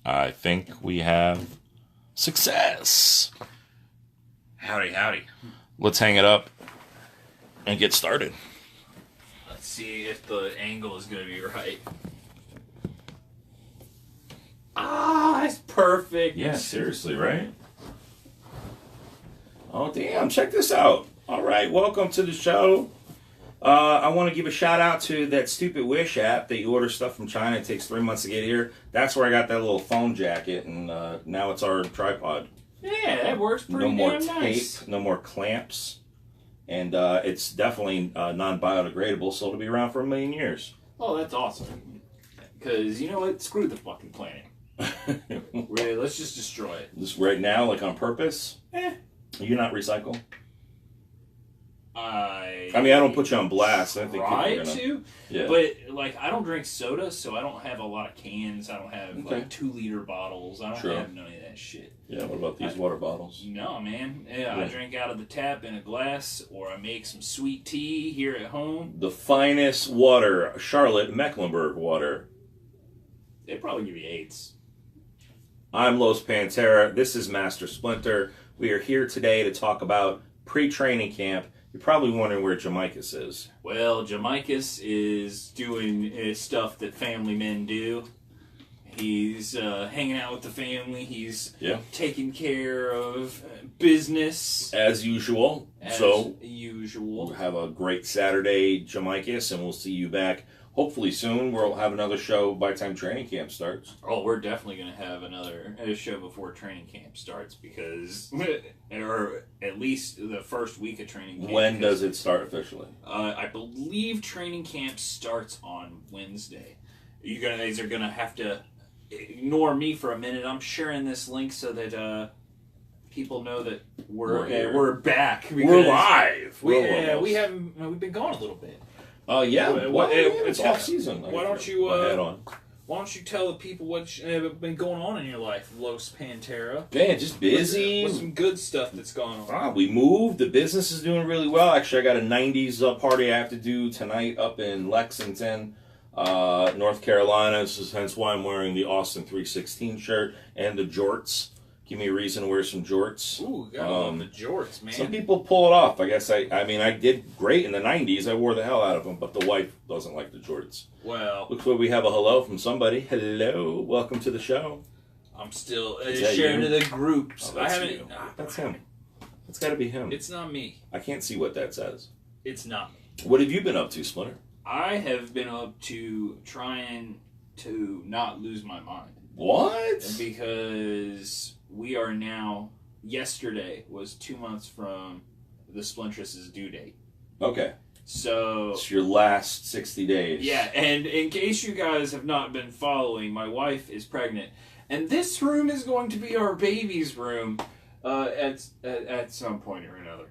I think we have success. Howdy, howdy. Let's hang it up and get started. Let's see if the angle is going to be right. Ah, it's perfect. Yeah, seriously, right? Oh, damn. Check this out. All right, welcome to the show. I want to give a shout out to that stupid Wish app that you order stuff from China. It takes 3 months to get here. That's where I got that little phone jacket, and now it's our tripod. Yeah, that works pretty damn nice. No more clamps, and it's definitely non-biodegradable, so it'll be around for 1,000,000 years. Oh, that's awesome. Because, you know what? Screw the fucking planet. Really, let's just destroy it. Just right now, like on purpose? You not recycle? I mean, I don't put you on blast. I think try to, yeah. But like, I don't drink soda, so I don't have a lot of cans. I don't have like 2-liter bottles. I don't have none of that shit. Yeah. What about these water bottles? No, man. Yeah, I drink out of the tap in a glass, or I make some sweet tea here at home. The finest water, Charlotte Mecklenburg water. They probably give you AIDS. I'm Los Pantera. This is Master Splinter. We are here today to talk about pre-training camp. You're probably wondering where Jamaikas is. Well, Jamaikas is doing stuff that family men do. He's hanging out with the family. He's taking care of business. As usual. We'll have a great Saturday, Jamaikas, and we'll see you back hopefully soon. We'll have another show by the time training camp starts. Oh, we're definitely going to have another show before training camp starts because, or at least the first week of training camp. When does it start officially? I believe training camp starts on Wednesday. You guys are going to have to ignore me for a minute. I'm sharing this link so that people know that we're back. We're live. We've been gone a little bit. It's off season. Why don't you tell the people what's been going on in your life, Los Pantera? Man, just busy. What's some good stuff that's going on? We moved. The business is doing really well. Actually, I got a 90s party I have to do tonight up in Lexington, North Carolina. This is hence why I'm wearing the Austin 316 shirt and the jorts. Give me a reason to wear some jorts. Ooh, gotta love the jorts, man. Some people pull it off. I guess I mean, I did great in the 90s. I wore the hell out of them, but the wife doesn't like the jorts. Well, looks like we have a hello from somebody. Hello, welcome to the show. I'm still sharing to the groups. Oh, that's him. It's got to be him. It's not me. I can't see what that says. It's not me. What have you been up to, Splinter? I have been up to trying to not lose my mind. What? Because we are now, yesterday was 2 months from the Splintress's due date. Okay. So it's your last 60 days. Yeah, and in case you guys have not been following, my wife is pregnant. And this room is going to be our baby's room at some point or another.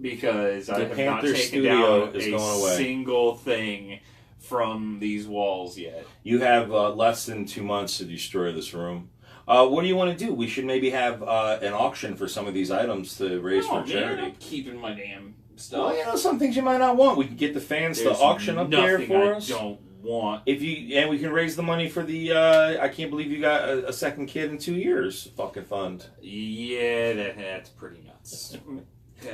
Because I have not taken down a single thing from these walls yet. You have less than 2 months to destroy this room. What do you want to do? We should maybe have an auction for some of these items to raise for charity. I'm keeping my damn stuff. Well, some things you might not want. We can get the fans to auction up there for us. I don't want. And we can raise the money for the. I can't believe you got a second kid in 2 years. Fucking fund. Yeah, that's pretty nuts.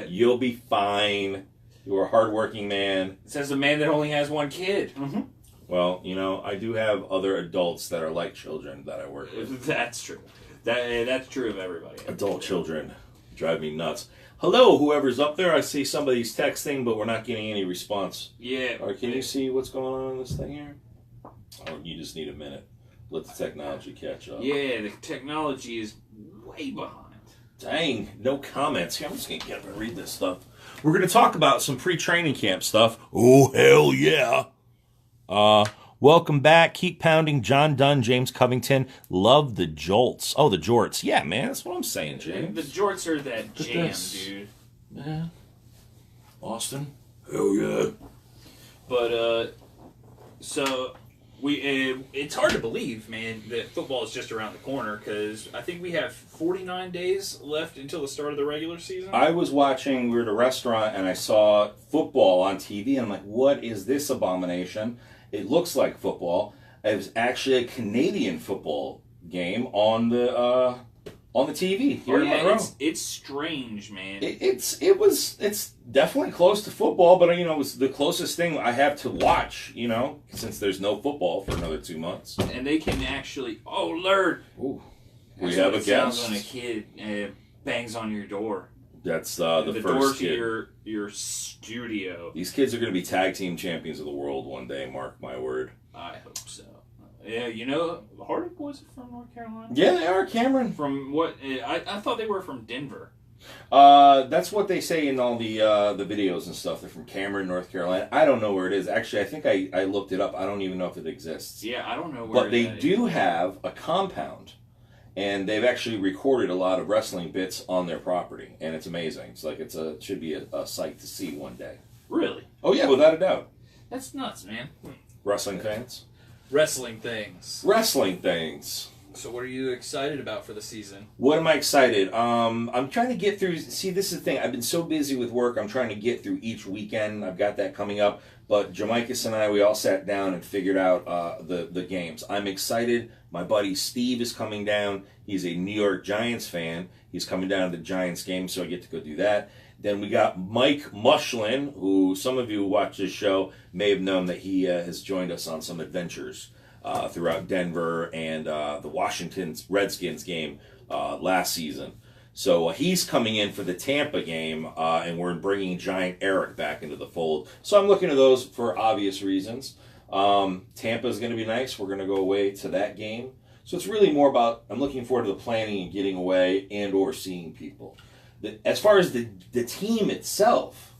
You'll be fine. You're a hardworking man. It says a man that only has one kid. Mm-hmm. Well, I do have other adults that are like children that I work with. That's true. That's true of everybody. Adult children drive me nuts. Hello, whoever's up there. I see somebody's texting, but we're not getting any response. Yeah. Or can you see what's going on in this thing here? Oh, you just need a minute. Let the technology catch up. Yeah, the technology is way behind. Dang, no comments. Here, I'm just going to get up and read this stuff. We're going to talk about some pre-training camp stuff. Oh, hell yeah. Welcome back. Keep pounding. John Dunn, James Covington. Love the jolts. Oh, the jorts. Yeah, man. That's what I'm saying, James. The jorts are that jam, dude. Yeah. Austin. Hell yeah. But, so it's hard to believe, man, that football is just around the corner because I think we have 49 days left until the start of the regular season. I was watching, we were at a restaurant, and I saw football on TV, and I'm like, what is this abomination? It looks like football. It was actually a Canadian football game on the TV here in Monroe. It's strange, man. It's definitely close to football, but it was the closest thing I have to watch. Since there's no football for another 2 months, and they can actually. Oh Lord! Ooh, we have a guest. Sounds when a kid bangs on your door. That's the first door to kid. your studio. These kids are going to be tag team champions of the world one day. Mark my word. I hope so. Yeah, the Hardy Boys are from North Carolina. Yeah, they are, Cameron. From what? I thought they were from Denver. That's what they say in all the videos and stuff. They're from Cameron, North Carolina. I don't know where it is. Actually, I think I looked it up. I don't even know if it exists. Yeah, I don't know where. But they do have a compound, and they've actually recorded a lot of wrestling bits on their property, and it's amazing. It's like it should be a sight to see one day. Really? Oh yeah, without a doubt. That's nuts, man. Wrestling fans. Wrestling things. Wrestling things. So what are you excited about for the season? What am I excited? I'm trying to get through. See, this is the thing. I've been so busy with work. I'm trying to get through each weekend. I've got that coming up. But Jamaikas and I, we all sat down and figured out the games. I'm excited. My buddy Steve is coming down. He's a New York Giants fan. He's coming down to the Giants game, so I get to go do that. Then we got Mike Mushlin, who some of you who watch this show may have known that he has joined us on some adventures throughout Denver and the Washington Redskins game last season. So he's coming in for the Tampa game, and we're bringing Giant Eric back into the fold. So I'm looking at those for obvious reasons. Tampa's going to be nice. We're going to go away to that game. So it's really more about, I'm looking forward to the planning and getting away and or seeing people. As far as the team itself,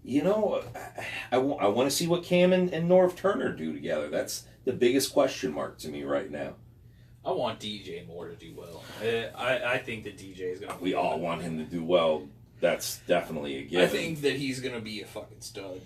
I want to see what Cam and Norv Turner do together. That's the biggest question mark to me right now. I want DJ Moore to do well. I think that DJ is going to be... We all want him to do well. That's definitely a given. I think that he's going to be a fucking stud.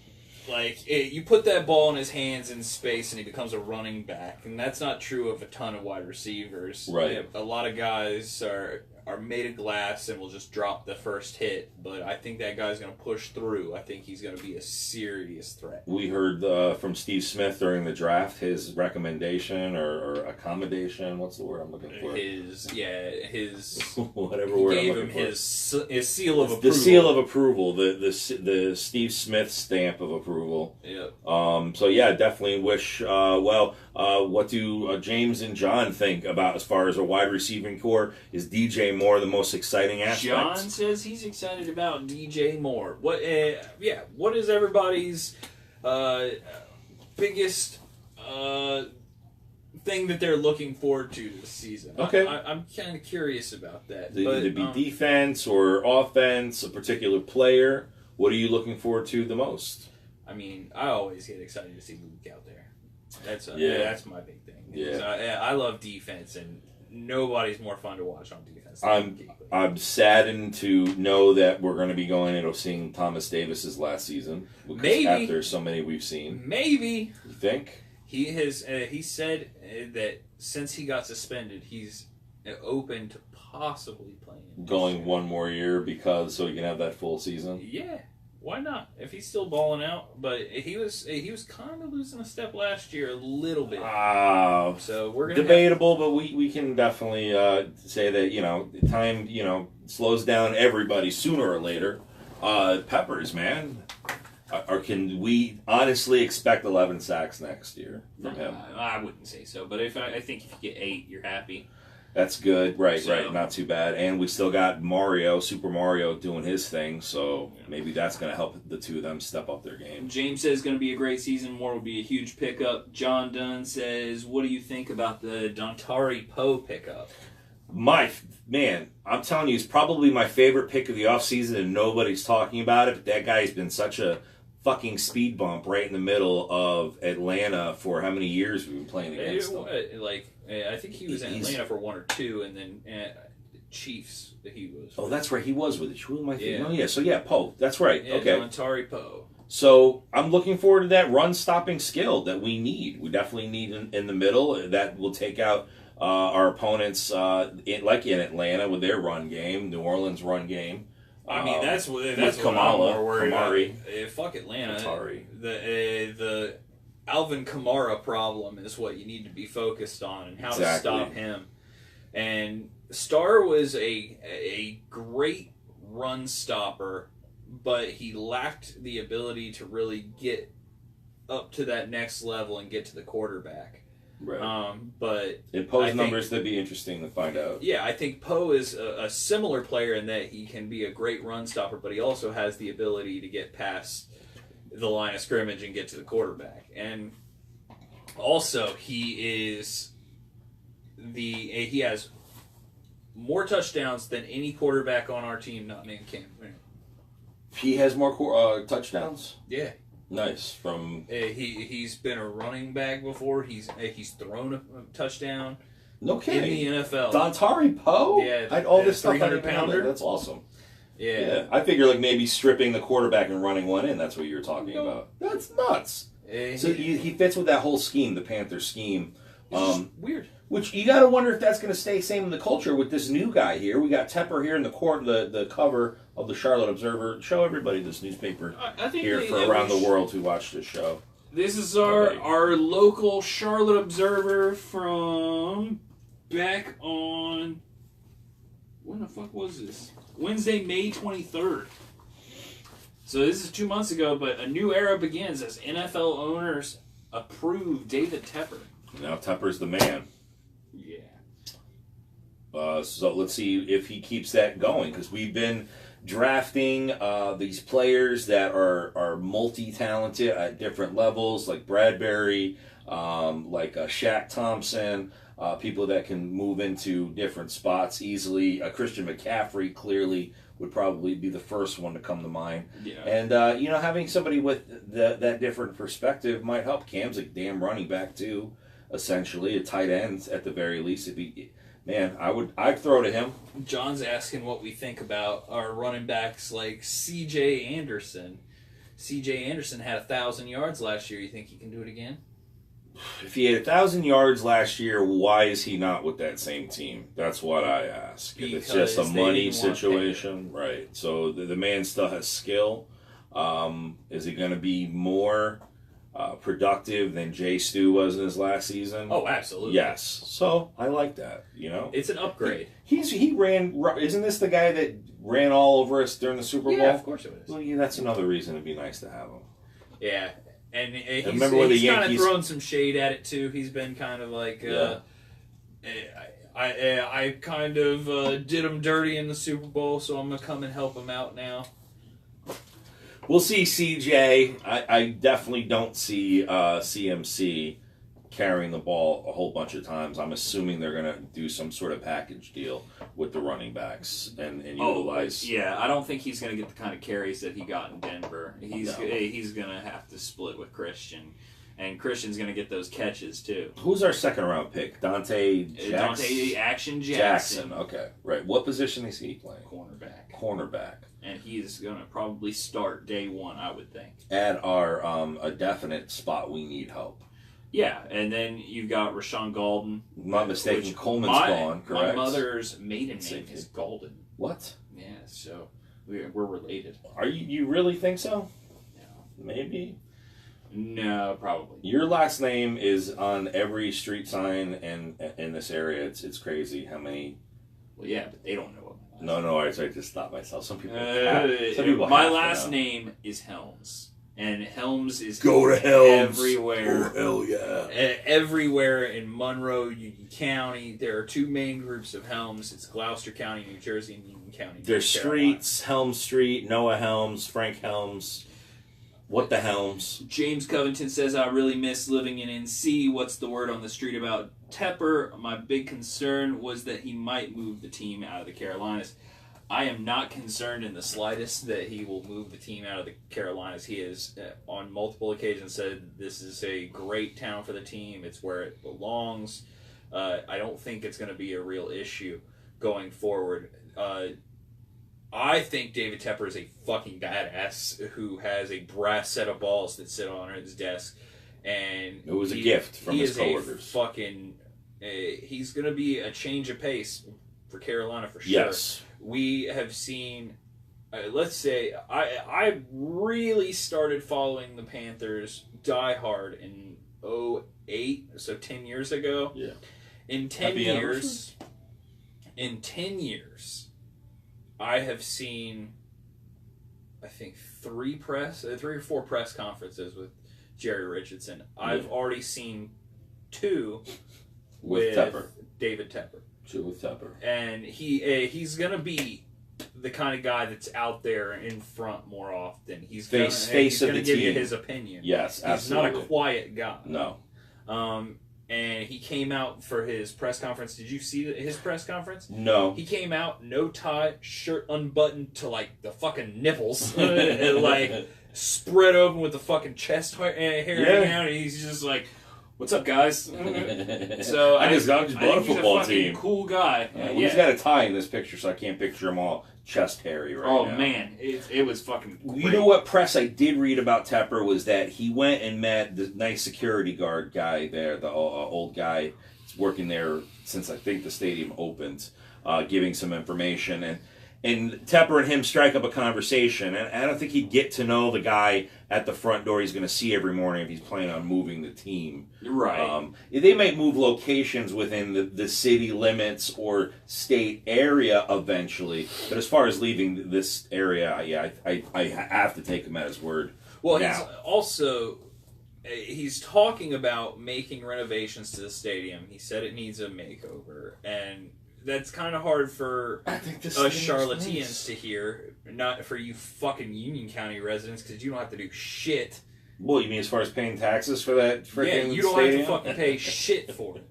Like, you put that ball in his hands in space and he becomes a running back. And that's not true of a ton of wide receivers. Right. A lot of guys are made of glass and will just drop the first hit. But I think that guy's going to push through. I think he's going to be a serious threat. We heard from Steve Smith during the draft, his recommendation or accommodation. What's the word I'm looking for? His whatever word I'm looking for. Gave him his seal of approval. The seal of approval, the Steve Smith stamp of approval. Yep. So yeah, definitely wish. What do James and John think about as far as a wide receiving core? Is DJ Moore the most exciting aspect? John says he's excited about DJ Moore. What is everybody's biggest thing that they're looking forward to this season? Okay. I'm kind of curious about that. It'd be defense or offense, a particular player. What are you looking forward to the most? I mean, I always get excited to see Luke out there. That's my big thing. Yeah. I love defense, and nobody's more fun to watch on defense. I'm saddened to know that we're going to be going into seeing Thomas Davis's last season. Maybe after so many we've seen. Maybe you think he has? He said that since he got suspended, he's open to possibly playing one more year so he can have that full season. Yeah. Why not? If he's still balling out, but he was kind of losing a step last year a little bit. So we're gonna debatable, but we can definitely say that time slows down everybody sooner or later. Peppers, man, or can we honestly expect 11 sacks next year from him? I wouldn't say so, but I think if you get 8, you're happy. That's good. Right, not too bad. And we still got Super Mario, doing his thing, so maybe that's going to help the two of them step up their game. James says it's going to be a great season. Moore will be a huge pickup. John Dunn says, what do you think about the Dontari Poe pickup? Man, I'm telling you, he's probably my favorite pick of the offseason, and nobody's talking about it, but that guy's been such a fucking speed bump right in the middle of Atlanta for how many years we've been playing against them. I think he was in Atlanta for 1 or 2, and then Chiefs he was. Oh, that's right. He was with it. Who am I thinking? Yeah. Oh, yeah. So, yeah, Poe. That's right. Yeah, okay. Dontari Poe. So, I'm looking forward to that run-stopping skill that we need. We definitely need in the middle. That will take out our opponents, like in Atlanta with their run game, New Orleans run game. I mean, that's what Kamala, I'm more worried Kamari. about. Fuck Atlanta. Atari. The Alvin Kamara problem is what you need to be focused on and how to stop him. And Starr was a great run stopper, but he lacked the ability to really get up to that next level and get to the quarterback. Right. But in Poe's numbers, that'd be interesting to find out. Yeah, I think Poe is a similar player in that he can be a great run stopper, but he also has the ability to get past the line of scrimmage and get to the quarterback. And also, he has more touchdowns than any quarterback on our team not named Cam. He has more touchdowns? Yeah. Nice. He's been a running back before. He's thrown a touchdown. No kidding. In the NFL. Dontari Poe? Yeah. All this stuff. 300-pounder. That's awesome. Yeah. I figure like maybe stripping the quarterback and running one in. That's what you were talking about. That's nuts. So he fits with that whole scheme, the Panthers scheme. Weird. Which you got to wonder if that's going to stay same in the culture with this new guy here. We got Tepper here in the cover of the Charlotte Observer. Show everybody this newspaper here for around the world who watch this show. This is our local Charlotte Observer from back on, when the fuck was this? Wednesday, May 23rd. So this is 2 months ago, but a new era begins as NFL owners approve David Tepper. Now Tepper's the man. Yeah. So let's see if he keeps that going, because we've been drafting these players that are multi-talented at different levels, like Bradbury, like Shaq Thompson, people that can move into different spots easily. Christian McCaffrey clearly would probably be the first one to come to mind. Yeah. And, having somebody with that different perspective might help. Cam's a damn running back, too, essentially. A tight end, at the very least. I'd throw to him. John's asking what we think about our running backs like C.J. Anderson. C.J. Anderson had 1,000 yards last year. You think he can do it again? If he had 1,000 yards last year, why is he not with that same team? That's what I ask. If it's just a money situation, right? So the man still has skill. Is he going to be more productive than Jay Stu was in his last season? Oh, absolutely. Yes. So I like that. It's an upgrade. He ran. Isn't this the guy that ran all over us during the Super Bowl? Yeah, of course it is. Well, yeah, that's another reason it'd be nice to have him. Yeah. And he's kind of thrown some shade at it too. He's been kind of like, I kind of did him dirty in the Super Bowl, so I'm gonna come and help him out now. We'll see CJ. I definitely don't see CMC carrying the ball a whole bunch of times. I'm assuming they're going to do some sort of package deal with the running backs and utilize. Yeah, I don't think he's going to get the kind of carries that he got in Denver. He's going to have to split with Christian. And Christian's going to get those catches, too. Who's our second-round pick? Dante Jackson. Okay, right. What position is he playing? Cornerback. And he's going to probably start day one, I would think. At our a definite spot we need help. Yeah, and then you've got Rashawn Golden. I'm not mistaken, Coleman's gone, correct? My mother's maiden name is Golden. What? Yeah, so we're related. Are you really think so? No. Maybe. No, probably. Your last name is on every street sign in this area. It's crazy how many. Well, yeah, but they don't know what my last name is. I just stopped myself. Some people. My last name is Helms. And Helms is go to Helms everywhere. Oh, hell yeah. Everywhere in Monroe, Union County. There are two main groups of Helms. It's Gloucester County, New Jersey, and Union County. There's streets, Helms Street, Noah Helms, Frank Helms. What the Helms? James Covington says, I really miss living in NC. What's the word on the street about Tepper? My big concern was that he might move the team out of the Carolinas. I am not concerned in the slightest that he will move the team out of the Carolinas. He has, on multiple occasions, said this is a great town for the team. It's where it belongs. I don't think it's going to be a real issue going forward. I think David Tepper is a fucking badass who has a brass set of balls that sit on his desk. And it was a gift from his coworkers. He's going to be a change of pace for Carolina for sure. Yes. We have seen, let's say, I really started following the Panthers diehard in 2008, so 10 years ago. Yeah. In 10 years, In 10 years, I have seen, I think, 3 or 4 press conferences with Jerry Richardson. I've already seen 2 with Tepper. David Tepper. 2 with Tepper. And he's going to be the kind of guy that's out there in front more often. He's going to give you his opinion. Yes, absolutely. He's not a quiet guy. No. And he came out for his press conference. Did you see his press conference? No. He came out, no tie, shirt unbuttoned to like the fucking nipples, and, like spread open with the fucking chest hair hanging out. And he's just like, "What's up, guys?" So I just bought a football he's a team. Cool guy. He's got a tie in this picture, so I can't picture him all chest hairy right now. Oh man, it was fucking great. You know what press I did read about Tepper was that he went and met the nice security guard guy there, the old guy that's working there since I think the stadium opened, giving some information, and Tepper and him strike up a conversation, and I don't think he'd get to know the guy at the front door he's going to see every morning if he's planning on moving the team. Right. They might move locations within the city limits or state area eventually, but as far as leaving this area, yeah, I have to take him at his word. Well, now. he's talking about making renovations to the stadium. He said it needs a makeover, and that's kind of hard for us charlatans to hear, not for you fucking Union County residents, because you don't have to do shit. Well, you mean as far as paying taxes for that freaking you don't stadium? have to fucking pay shit for it.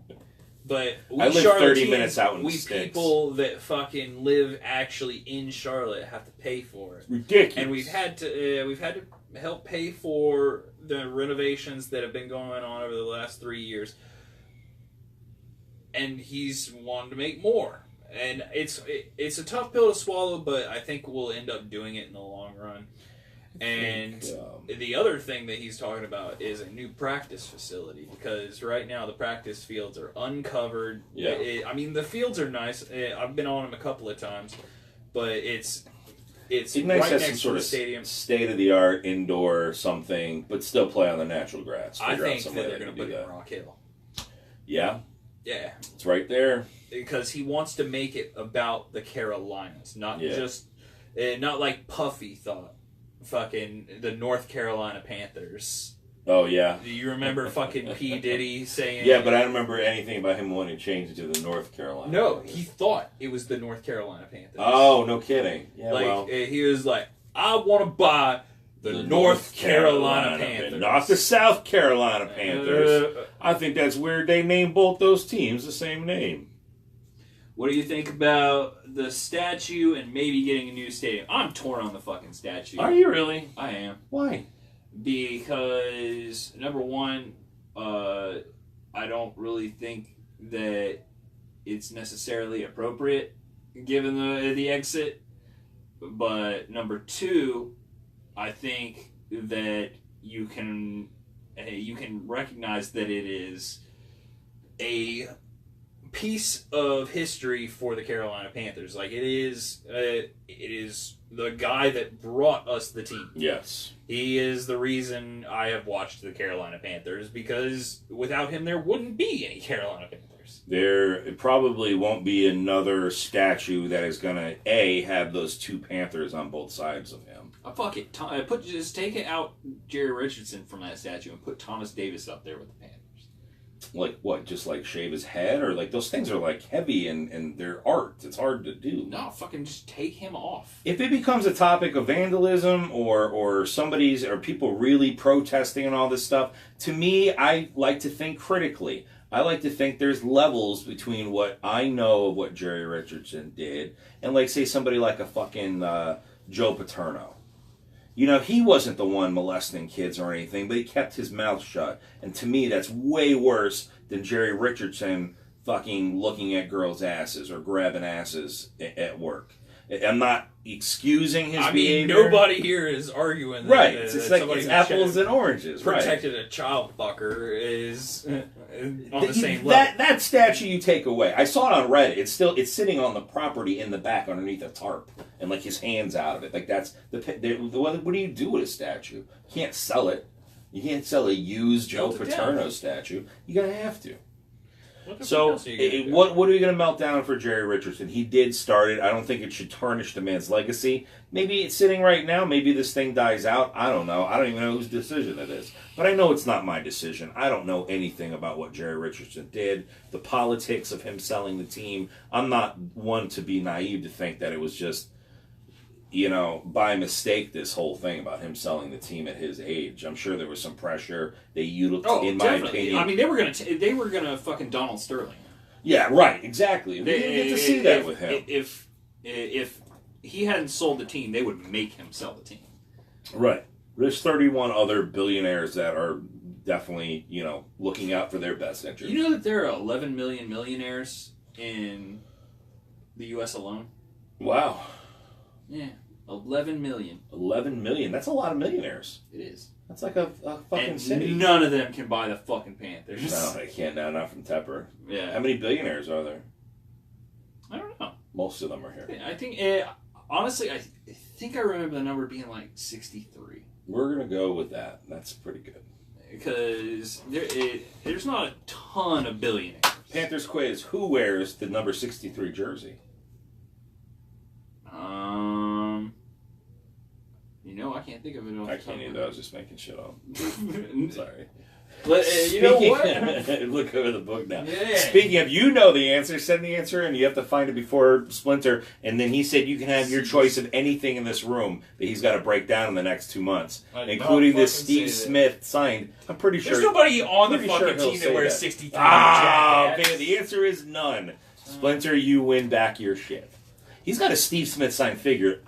But we I live 30 minutes out in we sticks. people that fucking live actually in Charlotte have to pay for it. Ridiculous. And we've had to help pay for the renovations that have been going on over the last 3 years. And he's wanting to make more, and it's a tough pill to swallow, but I think we'll end up doing it in the long run. And the other thing that he's talking about is a new practice facility, because right now the practice fields are uncovered. Yeah. I mean, the fields are nice. I've been on them a couple of times, but it's nice right to have next some to sort the of stadium. state-of-the-art indoor something, but still play on the natural grass. I Figure out think some that way they're they going can to do put it in that. Rock Hill. Yeah, Yeah. it's right there. Because he wants to make it about the Carolinas, not just, not like Puffy thought, fucking the North Carolina Panthers. Oh, yeah. Do you remember fucking P. Diddy saying... Yeah, but I don't remember anything about him wanting to change it to the North Carolina. No, he thought it was the North Carolina Panthers. Oh, no kidding. Yeah, like, well... he was like, I want to buy the North Carolina Panthers. Not the South Carolina Panthers. I think that's weird they named both those teams the same name. What do you think about the statue and maybe getting a new stadium? I'm torn on the fucking statue. Are you really? I am. Why? Because, number one, I don't really think that it's necessarily appropriate given the exit. But number two, I think that you can recognize that it is a piece of history for the Carolina Panthers. Like, it is the guy that brought us the team. Yes. He is the reason I have watched the Carolina Panthers, because without him there wouldn't be any Carolina Panthers. There probably won't be another statue that is going to, have those two Panthers on both sides of him. Fuck it. Just take it out Jerry Richardson from that statue and put Thomas Davis up there with the Panthers. Like what? Just like shave his head? Or like those things are like heavy and they're art. It's hard to do. No, fucking just take him off. If it becomes a topic of vandalism or people really protesting and all this stuff, to me, I like to think critically. I like to think there's levels between what I know of what Jerry Richardson did and, like, say, somebody like a fucking Joe Paterno. You know, he wasn't the one molesting kids or anything, but he kept his mouth shut. And to me, that's way worse than Jerry Richardson fucking looking at girls' asses or grabbing asses at work. I'm not excusing his behavior. Nobody here is arguing that, right. It's like it's apples and oranges. Protected a child fucker is on the same level. That statue you take away. I saw it on Reddit. It's sitting on the property in the back underneath a tarp, and like his hands out of it. Like that's what do you do with a statue? You can't sell it. You can't sell a used Joe Paterno statue. You're gonna have to. So, what are we going to melt down for Jerry Richardson? He did start it. I don't think it should tarnish the man's legacy. Maybe it's sitting right now. Maybe this thing dies out. I don't know. I don't even know whose decision it is. But I know it's not my decision. I don't know anything about what Jerry Richardson did, the politics of him selling the team. I'm not one to be naive to think that it was just, by mistake, this whole thing about him selling the team at his age. I'm sure there was some pressure. In my opinion. I mean, they were gonna fucking Donald Sterling. Yeah, right, exactly. We didn't get to see that with him. If he hadn't sold the team, they would make him sell the team. Right. There's 31 other billionaires that are definitely, looking out for their best interest. You know that there are 11 million millionaires in the U.S. alone? Wow. Yeah, 11 million. 11 million. That's a lot of millionaires. It is. That's like a fucking and city. none of them can buy the fucking Panthers. No, they can't now. Not from Tepper. Yeah. How many billionaires are there? I don't know. Most of them are here. I think, honestly, I think I remember the number being like 63. We're going to go with that. That's pretty good. Because there's not a ton of billionaires. Panthers quiz. Who wears the number 63 jersey? I can't think of it. I can't either. I was just making shit up. Sorry. You know what? Look over the book now. Yeah. Speaking of, the answer, send the answer, and you have to find it before Splinter. And then he said you can have your choice of anything in this room that he's got to break down in the next 2 months, including this Steve Smith signed. I'm pretty sure. There's nobody on the fucking team that wears 63. Man, the answer is none. Splinter, you win back your shit. He's got a Steve Smith signed figure.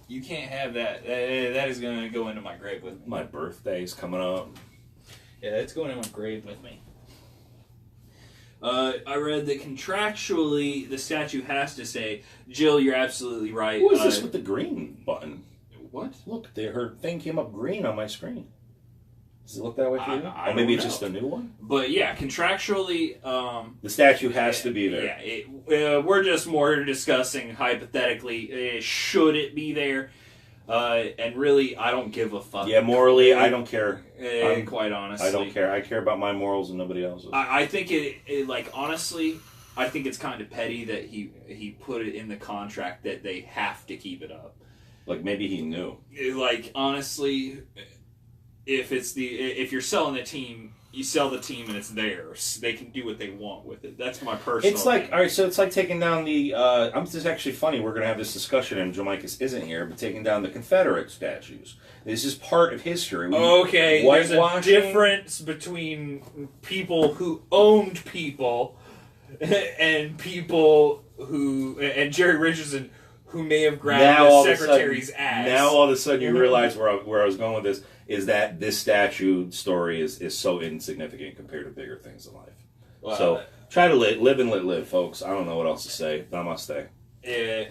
You can't have that. That is going to go into my grave with me. My birthday's coming up. Yeah, it's going in my grave with me. I read that contractually the statute has to say, Jill, you're absolutely right. Who is this with the green button? What? Look, her thing came up green on my screen. Does it look that way for you? Or maybe it's just a new one? But yeah, contractually... the statute has to be there. Yeah, we're just more discussing hypothetically, should it be there? And really, I don't give a fuck. Yeah, morally, I don't care. Quite honestly. I don't care. I care about my morals and nobody else's. I think honestly, I think it's kind of petty that he put it in the contract that they have to keep it up. Like, maybe he knew. Honestly... If you're selling the team, you sell the team and it's theirs. They can do what they want with it. That's my personal. It's like, all right, so it's like taking down the. This is actually funny. We're going to have this discussion, and Jamaikas isn't here, but taking down the Confederate statues. This is part of history. Okay, there's a difference between people who owned people and people and Jerry Richardson, who may have grabbed the secretary's ass. Now all of a sudden you realize where I was going with this is that this statue story is so insignificant compared to bigger things in life. Wow. So try to live and let live, folks. I don't know what else to say. Namaste. Yeah.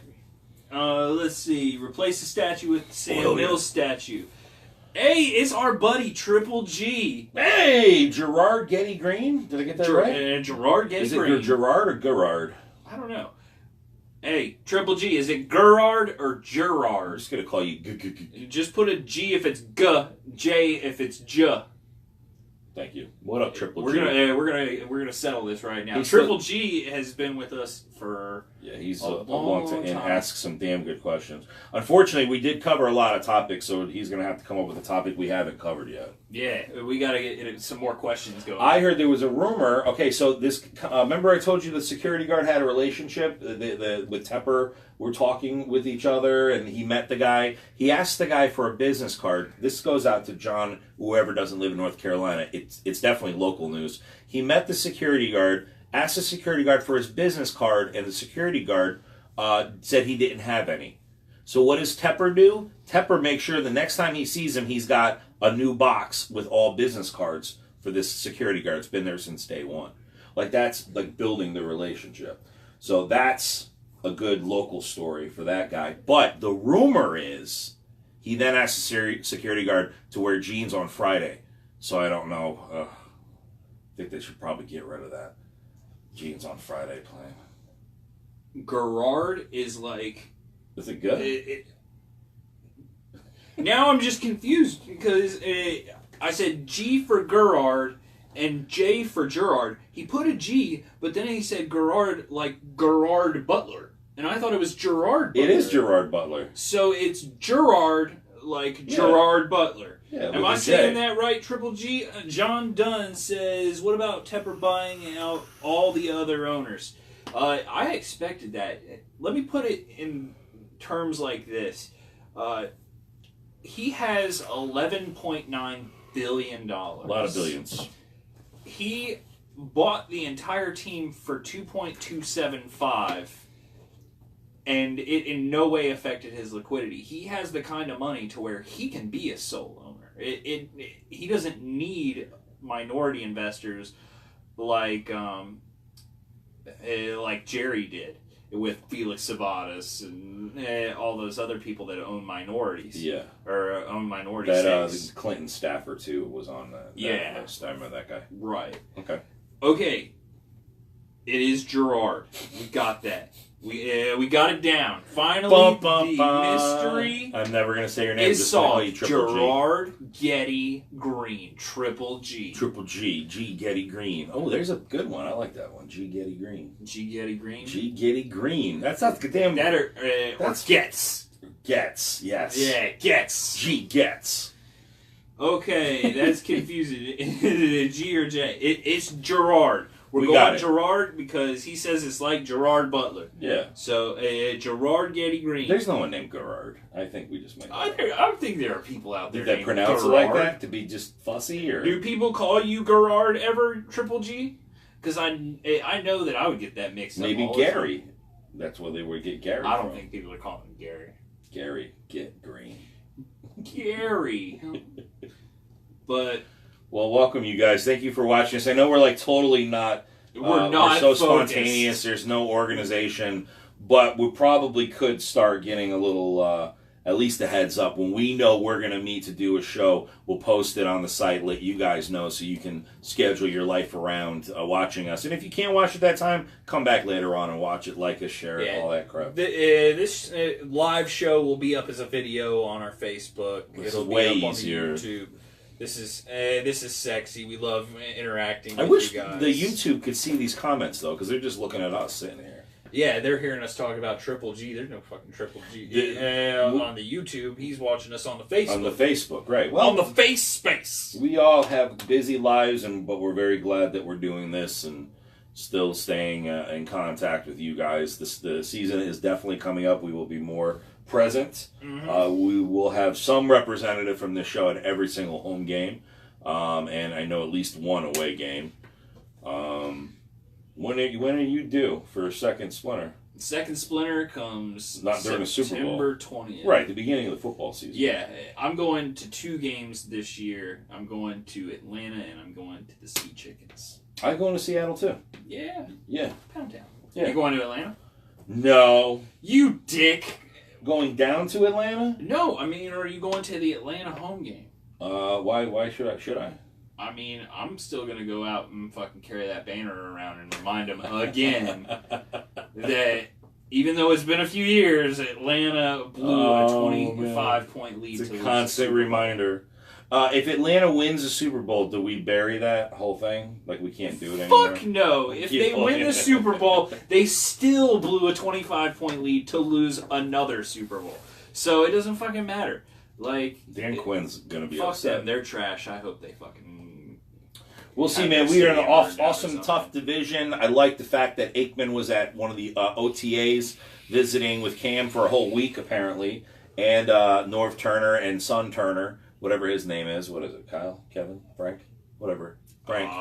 Let's see. Replace the statue with the Sam Mills statue. Hey, it's our buddy Triple G. Hey, Gerard Getty Green. Did I get that right? Gerard Getty Green. Is it Gerard or Gerard? I don't know. Hey, Triple G, is it Gerard or Gerard? I'm just going to call you Just put a G if it's G, J if it's J. Thank you. What up, Triple G? We're gonna settle this right now. Triple G has been with us for he's a long time and asks some damn good questions. Unfortunately, we did cover a lot of topics, so he's gonna have to come up with a topic we haven't covered yet. Yeah, we gotta get some more questions going. I heard there was a rumor. Okay, so this remember I told you the security guard had a relationship with Tepper. We're talking with each other, and he met the guy. He asked the guy for a business card. This goes out to John, whoever doesn't live in North Carolina. It's definitely local news. He met the security guard, asked the security guard for his business card, and the security guard said he didn't have any. So what does Tepper do? Tepper makes sure the next time he sees him, he's got a new box with all business cards for this security guard. It's been there since day one. Like, that's like building the relationship. So that's a good local story for that guy. But the rumor is he then asked the security guard to wear jeans on Friday. So I don't know. I think they should probably get rid of that jeans on Friday plan. Gerard is like... Is it good? Now I'm just confused because I said G for Gerard And J for Gerard, he put a G, but then he said Gerard like Gerard Butler. And I thought it was Gerard Butler. It is Gerard Butler. So it's Gerard like Gerard Butler. Yeah, am I saying that right, Triple G? John Dunn says, what about Tepper buying out all the other owners? I expected that. Let me put it in terms like this. He has $11.9 billion. A lot of billions. He bought the entire team for $2.275, and it in no way affected his liquidity. He has the kind of money to where he can be a sole owner. He doesn't need minority investors like Jerry did with Felix Sabatis and all those other people that own minorities. Yeah. Or own minority stakes. Clinton staffer, too, was on that list. I remember that guy. Right. Okay. It is Gerard. We got that. We got it down. Finally, mystery. I'm never going to say your name. Is solved. Gerard Getty Green. Triple G. Triple G. G Getty Green. Oh, there's a good one. I like that one. G Getty Green. G Getty Green? G Getty Green. That's not the damn... Or Gets. Gets, yes. Yeah, Gets. G Gets. Okay, that's confusing. Is it a G or J? It's Gerard. We're going Gerard because he says it's like Gerard Butler. Yeah. So, Gerard Getty Green. There's no one named Gerard. I think we just made that. I think there are people out there named Gerard. Did they pronounce it like that to be just fussy? Or do people call you Gerard ever, Triple G? Because I know that I would get that mixed up. Maybe Gary. That's where they would get Gary I don't think people would call him Gary. Gary, get green. Gary. But... Well, welcome you guys. Thank you for watching us. I know we're like totally not... We're not so focused. Spontaneous. There's no organization. But we probably could start getting a little... at least a heads up. When we know we're going to meet to do a show, we'll post it on the site, let you guys know so you can schedule your life around watching us. And if you can't watch it that time, come back later on and watch it, like us, share it, all that crap. This live show will be up as a video on our Facebook. It'll be way up on easier. YouTube. This is sexy. We love interacting with I wish you guys. the YouTube could see these comments, though, because they're just looking at us sitting here. Yeah, they're hearing us talk about Triple G. There's no fucking Triple G. On the YouTube, he's watching us on the Facebook. On the Facebook, right. Well, on the face space. We all have busy lives, but we're very glad that we're doing this and still staying in contact with you guys. The season is definitely coming up. We will be more present. Mm-hmm. We will have some representative from this show at every single home game, and I know at least one away game. When are you due for a second Splinter? Second Splinter comes not during the Super Bowl. September 20th. Right, the beginning of the football season. Yeah, I'm going to 2 games this year. I'm going to Atlanta and I'm going to the Sea Chickens. I'm going to Seattle too. Yeah. Yeah. Pound Town. Yeah. You going to Atlanta? No. You dick. Going down to Atlanta? No, I mean, are you going to the Atlanta home game? Why should I? I mean, I'm still going to go out and fucking carry that banner around and remind them again that even though it's been a few years, Atlanta blew a 25-point lead. It's a constant reminder. If Atlanta wins the Super Bowl, do we bury that whole thing? Like, we can't do it anymore? Fuck no. If they win the Super Bowl, they still blew a 25-point lead to lose another Super Bowl. So it doesn't fucking matter. Like, Dan Quinn's going to be fuck upset. Them. They're trash. I hope they fucking... We'll see, man. We are in an awesome, tough division. I like the fact that Aikman was at one of the OTAs visiting with Cam for a whole week, apparently. And Norv Turner and Son Turner, whatever his name is. What is it? Kyle? Kevin? Frank? Whatever. Frank.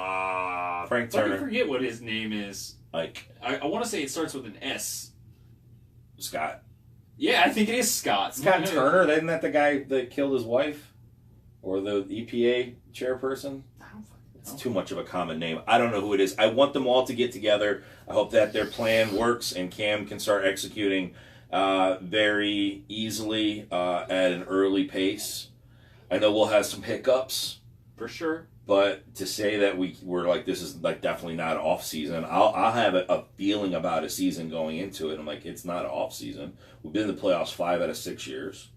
Frank Turner. I forget what his name is. Ike. I want to say it starts with an S. Scott. Yeah, I think it is Scott. Scott Turner? Isn't that the guy that killed his wife? Or the EPA chairperson? It's too much of a common name. I don't know who it is. I want them all to get together. I hope that their plan works and Cam can start executing very easily at an early pace. I know we'll have some hiccups. For sure. But to say that we're like, this is like definitely not an off season, I'll have a feeling about a season going into it. I'm like, it's not an off season. We've been in the playoffs 5 out of 6 years.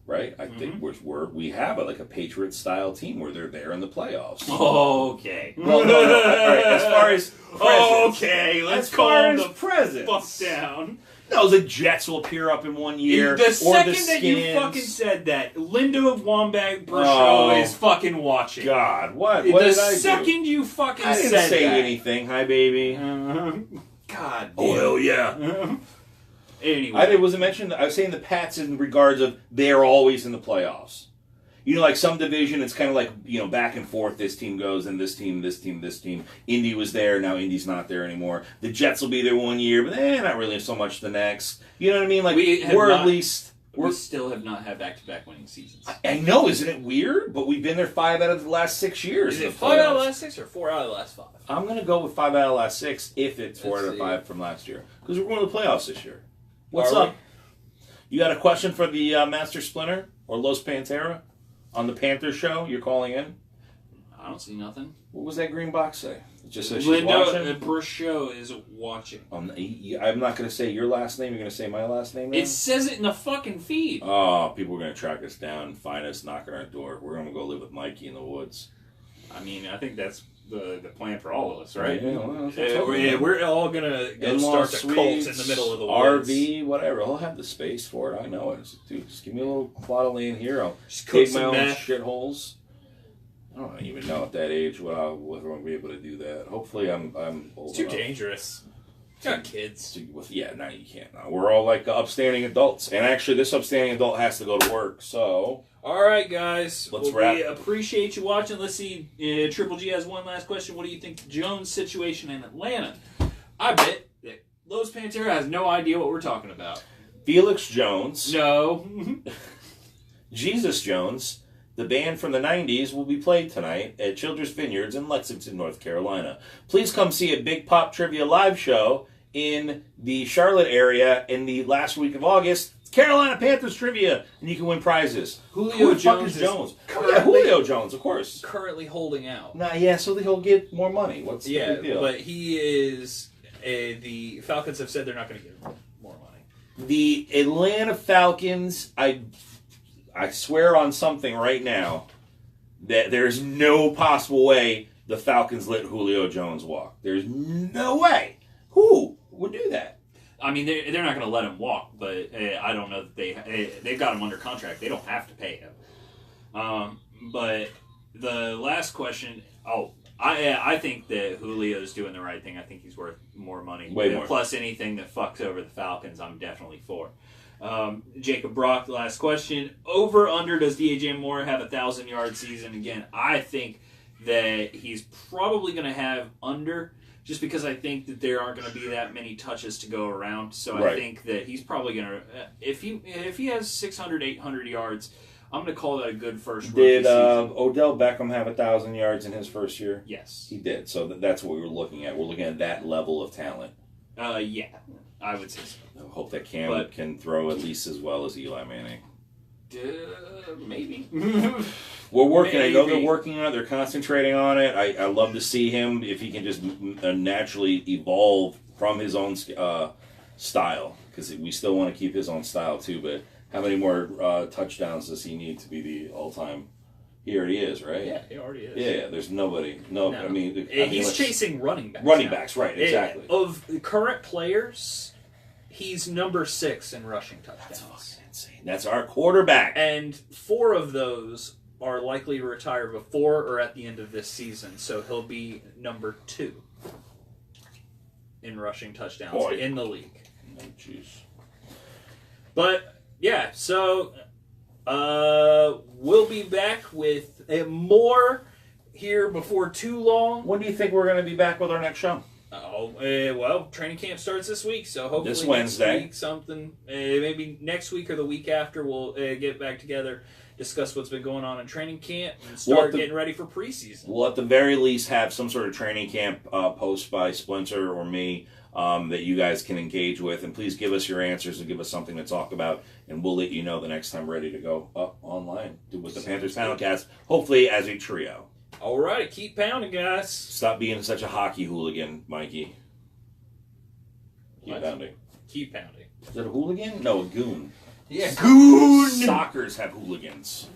right? I think we have like a Patriots style team where they're there in the playoffs. Okay. Well, no. All right. As far as presence, okay, let's as call far as the presence, fuck down. No, the Jets will appear up in one year. The or second the that you fucking said that, Linda of Wombat Brasheau is fucking watching. God, what? The What did I do? second you fucking I didn't said say that. anything. Hi, baby. God damn. Oh, hell yeah. Anyway. I wasn't mentioned. I was saying the Pats in regards of they're always in the playoffs. You know, like some division, it's kind of like, you know, back and forth. This team goes, and this team, this team, this team. Indy was there, now Indy's not there anymore. The Jets will be there one year, but not really so much the next. You know what I mean? Like, we still have not had back-to-back winning seasons. I know, isn't it weird? But we've been there 5 out of the last 6 years. Is it 5 out of the last 6 or 4 out of the last 5? I'm going to go with 5 out of the last 6 if it's 4 out of 5 from last year. Because we're going to the playoffs this year. What's up? You got a question for the Master Splinter or Los Pantera on the Panthers show? You're calling in? I don't see nothing. What was that green box say? It just says she's Linda watching? Brasheau is watching. I'm not going to say your last name. You're going to say my last name now? It says it in the fucking feed. Oh, people are going to track us down, find us, knock on our door. We're going to go live with Mikey in the woods. I mean, I think that's the plan for all of us, right? Yeah, well, we're all going to go start a cult in the middle of the woods. RV, whatever. I'll have the space for it. I know it. Dude, just give me a little plot of land here. I'll just dig my own shitholes. I don't even know at that age whether I'll be able to do that. Hopefully I'm old It's too enough. dangerous. You got kids. No, you can't. No. We're all like upstanding adults. And actually, this upstanding adult has to go to work, so... All right, guys. Let's wrap. We appreciate you watching. Let's see. Triple G has one last question. What do you think of Jones' situation in Atlanta? I bet that Los Pantera has no idea what we're talking about. Felix Jones. No. Jesus Jones, the band from the 90s, will be played tonight at Childress Vineyards in Lexington, North Carolina. Please come see a Big Pop Trivia live show in the Charlotte area in the last week of August. Carolina Panthers Trivia, and you can win prizes. Julio Jones. Julio Jones, of course. Currently holding out. So that he'll get more money. What's the big deal? But he is... the Falcons have said they're not going to give him more money. The Atlanta Falcons, I swear on something right now that there's no possible way the Falcons let Julio Jones walk. There's no way. Who would do that? I mean, they're not going to let him walk, but I don't know that they've got him under contract. They don't have to pay him. But the last question, I think that Julio's doing the right thing. I think he's worth more money. Way more. Plus anything that fucks over the Falcons, I'm definitely for. Jacob Brock, the last question. Over, under, does D.J. Moore have a 1,000-yard season again? I think that he's probably going to have under, just because I think that there aren't going to be that many touches to go around. So I think that he's probably going to, if he has 600, 800 yards, I'm going to call that a good first rookie season. Did Odell Beckham have 1,000 yards in his first year? Yes. He did. So that's what we were looking at. We're looking at that level of talent. Yeah, I would say so. I hope that Cam can throw at least as well as Eli Manning. Maybe. We're working. Maybe. I know they're working on it. They're concentrating on it. I love to see him if he can just naturally evolve from his own style, because we still want to keep his own style too. But how many more touchdowns does he need to be the all-time? He already is, right? Yeah, he already is. Yeah, there's nobody. No. I mean, he's chasing running backs. Running backs, right? Exactly. Of the current players, he's number 6 in rushing touchdowns. That's fucking insane. That's our quarterback. And 4 of those are likely to retire before or at the end of this season, so he'll be number 2 in rushing touchdowns in the league. Oh, jeez. But yeah, so we'll be back with more here before too long. When do you think we're going to be back with our next show? Well, training camp starts this week, so hopefully this Wednesday. Next week, something, maybe next week or the week after, we'll get back together, discuss what's been going on in training camp, and start getting ready for preseason. We'll at the very least have some sort of training camp post by Splinter or me that you guys can engage with, and please give us your answers and give us something to talk about, and we'll let you know the next time we're ready to go up online with the Panthers Poundcast, hopefully as a trio. All right, keep pounding, guys. Stop being such a hockey hooligan, Mikey. Keep pounding. Keep pounding. Is it a hooligan? No, a goon. Yeah. Goon! Soccers have hooligans.